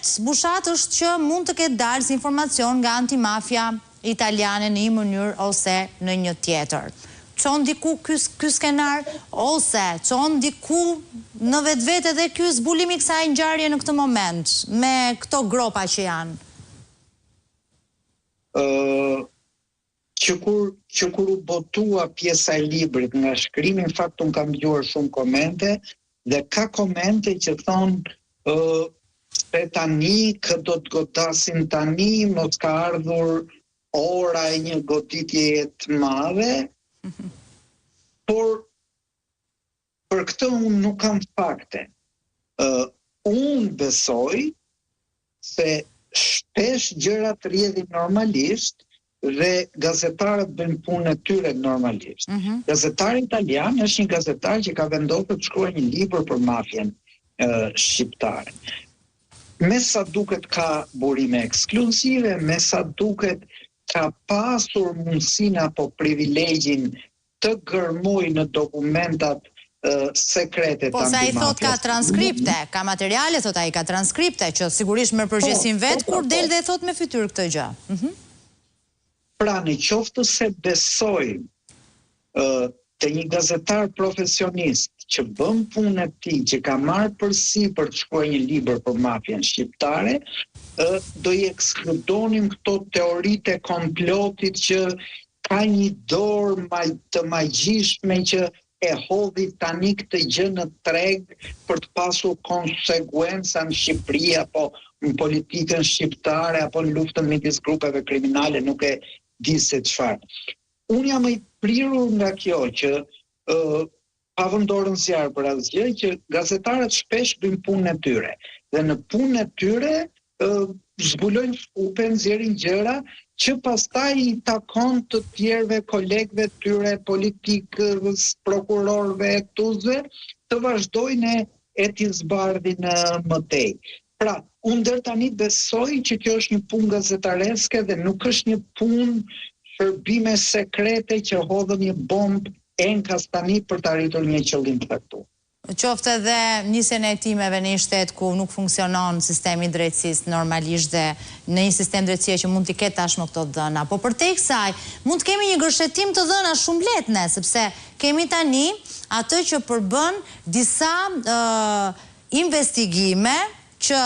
zbushat është që mund të ketë dalë si informacion nga antimafia italiane në një mënyrë ose në një tjetër. Çon diku ky skenar, ose çon diku në vetvete dhe ky zbulimi kësaj ngjarje në këtë moment, me këto gropa që janë? Që kur u botua pjesa e librit nga shkrimi, në fakt unë kam dëgjuar shumë komente, dhe ka komente që thonë se tani kë do të godasin tani, mos ka ardhur ora e një goditje të madhe, por për këtë unë nuk kam fakte. Unë besoj se shpesh gjërat rrjedhin normalisht dhe gazetarët bëjnë punën e tyre normalisht. Gazetari italian është një gazetar që ka vendosur të shkruajë një libër për mafien shqiptare. Me sa duket ka burime ekskluzive, me sa duket ka pasur mundësinë apo privilegjin të gërmoj në dokumentat sekrete të antimafjes. Po sa i thot ka transkripte, ka materiale, thot ai ka transkripte, që sigurisht me përgjegjësin vet kur del dhe thot me fytyrë këtë gjë. Pra në qoftë se besojmë të një gazetar profesionist që bën punën e tij, që ka marrë përsipër të shkruajë një libër për mafien shqiptare, do i ekskludonim këto teoritë e komplotit që ka një dorë të magjishme që e hodhi tani këtë gjë në treg për të pasur konsekuenca në Shqipëri apo në politikën shqiptare apo në luftën midis grupeve kriminale, nuk e di se çfarë. Unë jam i prirur nga kjo që pa vendorën zjarr për asgjë, që gazetarët shpesh bëjnë punën e tyre. Dhe në punën e tyre zbulojnë skupe, nxjerrin gjëra që pastaj i takon të tjerëve kolegëve të tyre, politikës, prokurorëve, tuzve, të vazhdojnë e t'i zbardhin më tej. Pra, unë deri tani besoj që kjo është një punë gazetareske dhe nuk është një punë shërbime sekrete që hodhën një bombë enkas tani për të arritur një qëllim të caktuar. Qoftë edhe nisjen e hetimeve në një shtet ku nuk funksionon sistemi i drejtësisë normalisht dhe në një sistem drejtësie që mund t'i ketë tashmë këto dhëna. Po përtej kësaj, mund të kemi një gërshetim të dhëna shumë lehtë ne, sepse kemi tani atë që përbën disa investigime që